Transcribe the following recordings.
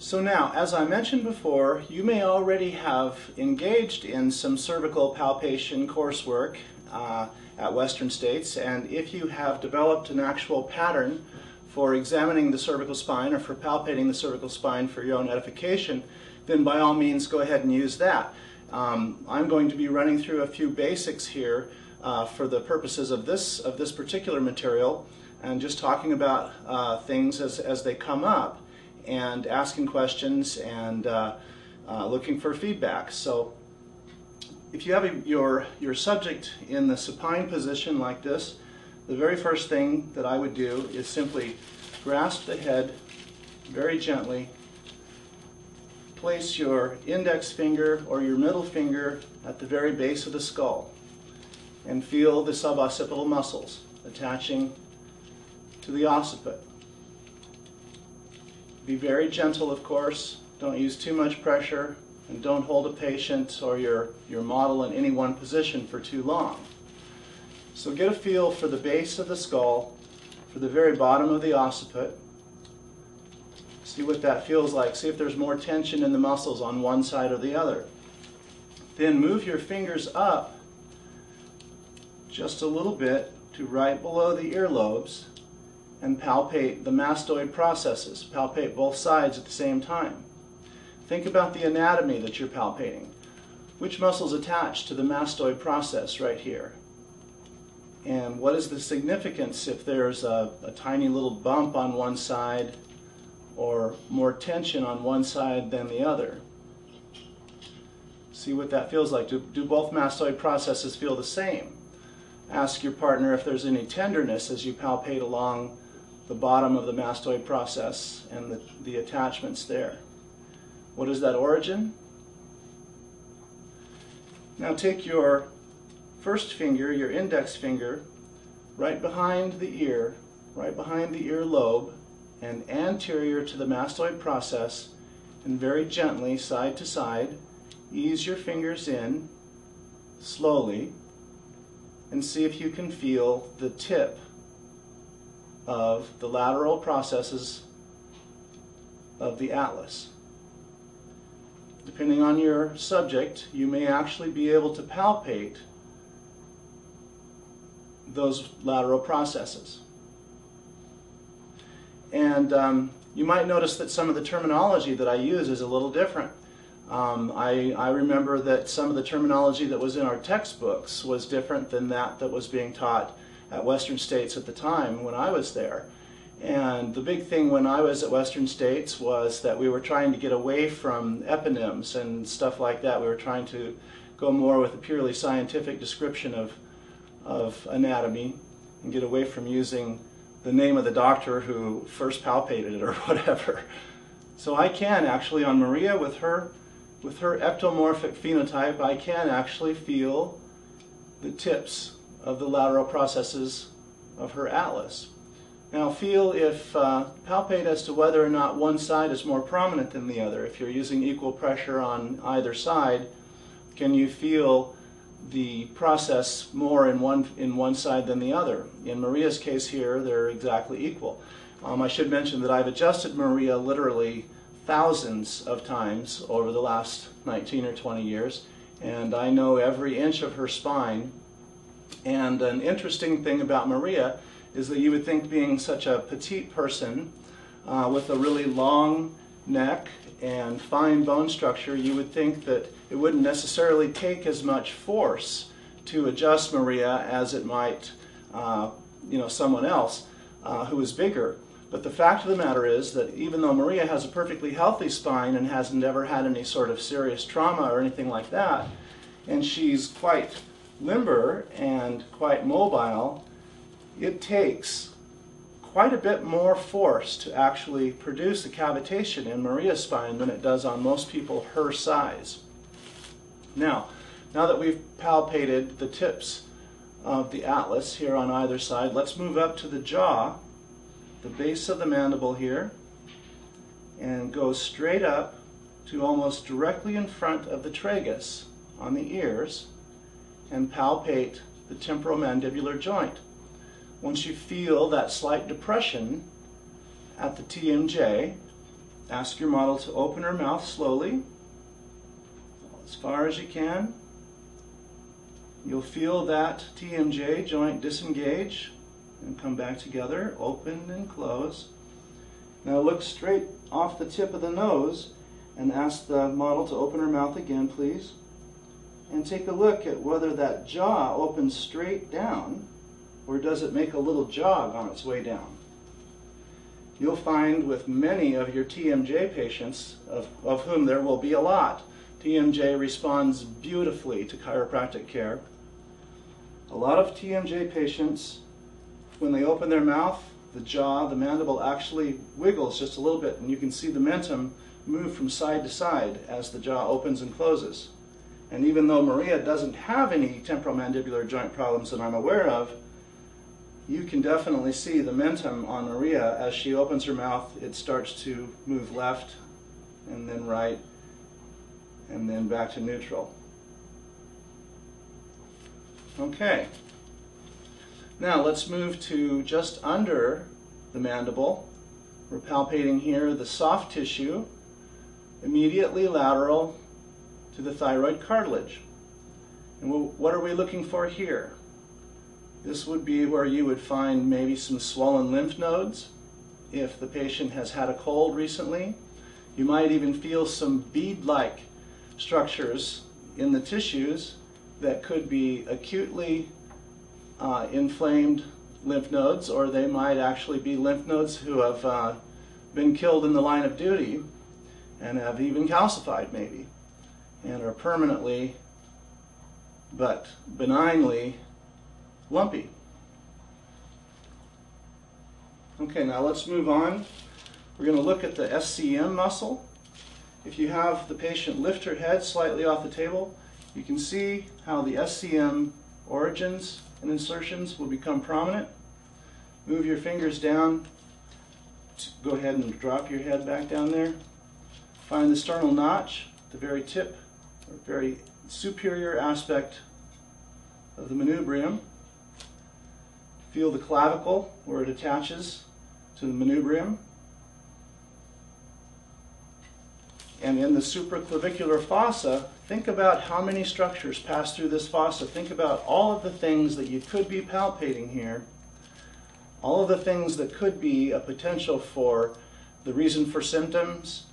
So now, as I mentioned before, you may already have engaged in some cervical palpation coursework at Western States, and if you have developed an actual pattern for examining the cervical spine or for palpating the cervical spine for your own edification, then by all means go ahead and use that. I'm going to be running through a few basics here for the purposes of this particular material, and just talking about things as they come up, and asking questions and looking for feedback. So if you have your subject in the supine position like this, the very first thing that I would do is simply grasp the head very gently, place your index finger or your middle finger at the very base of the skull, and feel the suboccipital muscles attaching to the occiput. Be very gentle, of course. Don't use too much pressure, and don't hold a patient or your model in any one position for too long. So get a feel for the base of the skull, for the very bottom of the occiput. See what that feels like. See if there's more tension in the muscles on one side or the other. Then move your fingers up just a little bit to right below the earlobes and palpate the mastoid processes. Palpate both sides at the same time. Think about the anatomy that you're palpating. Which muscles attach to the mastoid process right here? And what is the significance if there's a tiny little bump on one side or more tension on one side than the other? See what that feels like. Do both mastoid processes feel the same? Ask your partner if there's any tenderness as you palpate along the bottom of the mastoid process and the attachments there. What is that origin? Now take your first finger, your index finger, right behind the ear lobe, and anterior to the mastoid process, and very gently, side to side, ease your fingers in slowly, and see if you can feel the tip of the lateral processes of the atlas. Depending on your subject, you may actually be able to palpate those lateral processes. And you might notice that some of the terminology that I use is a little different. I remember that some of the terminology that was in our textbooks was different than that was being taught at Western States at the time when I was there. And the big thing when I was at Western States was that we were trying to get away from eponyms and stuff like that. We were trying to go more with a purely scientific description of anatomy and get away from using the name of the doctor who first palpated it or whatever. So I can actually, on Maria, with her ectomorphic phenotype, I can actually feel the tips of the lateral processes of her atlas. Now palpate as to whether or not one side is more prominent than the other. If you're using equal pressure on either side, can you feel the process more in one side than the other? In Maria's case here, they're exactly equal. I should mention that I've adjusted Maria literally thousands of times over the last 19 or 20 years, and I know every inch of her spine. And an interesting thing about Maria is that you would think, being such a petite person with a really long neck and fine bone structure, you would think that it wouldn't necessarily take as much force to adjust Maria as it might someone else who is bigger. But the fact of the matter is that even though Maria has a perfectly healthy spine and has never had any sort of serious trauma or anything like that, and she's quite limber and quite mobile, it takes quite a bit more force to actually produce a cavitation in Maria's spine than it does on most people her size. Now that we've palpated the tips of the atlas here on either side, let's move up to the jaw, the base of the mandible here, and go straight up to almost directly in front of the tragus on the ears, and palpate the temporomandibular joint. Once you feel that slight depression at the TMJ, Ask your model to open her mouth slowly, as far as you can. You'll feel that TMJ joint disengage and come back together, open and close. Now look straight off the tip of the nose and ask the model to open her mouth again, please. And take a look at whether that jaw opens straight down or does it make a little jog on its way down. You'll find with many of your TMJ patients, of whom there will be a lot, TMJ responds beautifully to chiropractic care. A lot of TMJ patients, when they open their mouth, the jaw, the mandible actually wiggles just a little bit, and you can see the mentum move from side to side as the jaw opens and closes. And even though Maria doesn't have any temporomandibular joint problems that I'm aware of, you can definitely see the mentum on Maria as she opens her mouth. It starts to move left and then right and then back to neutral. Okay. Now let's move to just under the mandible. We're palpating here the soft tissue immediately lateral to the thyroid cartilage. And what are we looking for here? This would be where you would find maybe some swollen lymph nodes. If the patient has had a cold recently, you might even feel some bead-like structures in the tissues that could be acutely inflamed lymph nodes, or they might actually be lymph nodes who have been killed in the line of duty and have even calcified maybe and are permanently but benignly lumpy. Okay, now let's move on. We're going to look at the SCM muscle. If you have the patient lift her head slightly off the table, you can see how the SCM origins and insertions will become prominent. Move your fingers down. Go ahead and drop your head back down there. Find the sternal notch, the very tip, or very superior aspect of the manubrium. Feel the clavicle where it attaches to the manubrium. And in the supraclavicular fossa, think about how many structures pass through this fossa. Think about all of the things that you could be palpating here, all of the things that could be a potential for the reason for symptoms,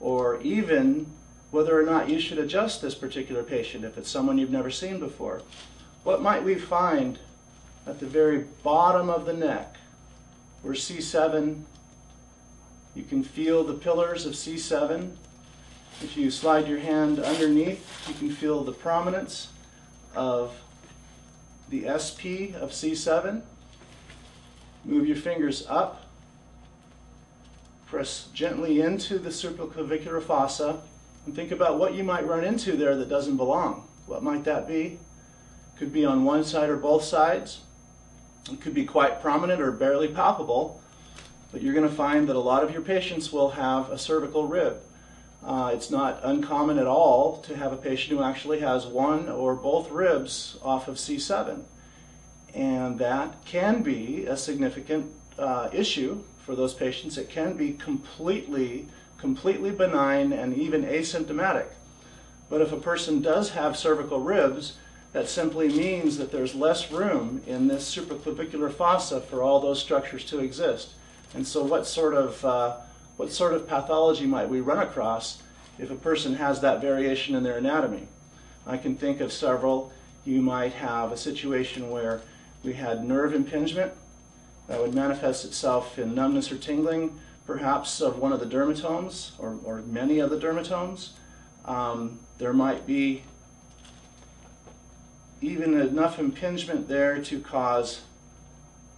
or even whether or not you should adjust this particular patient if it's someone you've never seen before. What might we find at the very bottom of the neck, where C7, you can feel the pillars of C7. If you slide your hand underneath, you can feel the prominence of the SP of C7. Move your fingers up. Press gently into the supraclavicular fossa and think about what you might run into there that doesn't belong. What might that be? Could be on one side or both sides. It could be quite prominent or barely palpable, but you're going to find that a lot of your patients will have a cervical rib. It's not uncommon at all to have a patient who actually has one or both ribs off of C7. And that can be a significant issue for those patients. It can be completely benign and even asymptomatic. But if a person does have cervical ribs, that simply means that there's less room in this supraclavicular fossa for all those structures to exist. And so what sort of pathology might we run across if a person has that variation in their anatomy? I can think of several. You might have a situation where we had nerve impingement that would manifest itself in numbness or tingling, perhaps of one of the dermatomes or many of the dermatomes. There might be even enough impingement there to cause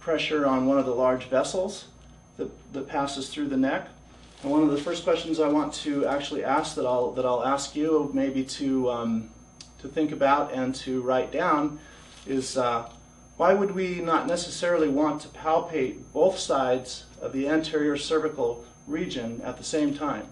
pressure on one of the large vessels that passes through the neck. And one of the first questions I want to actually ask that I'll ask you maybe to think about and to write down is why would we not necessarily want to palpate both sides of the anterior cervical region at the same time?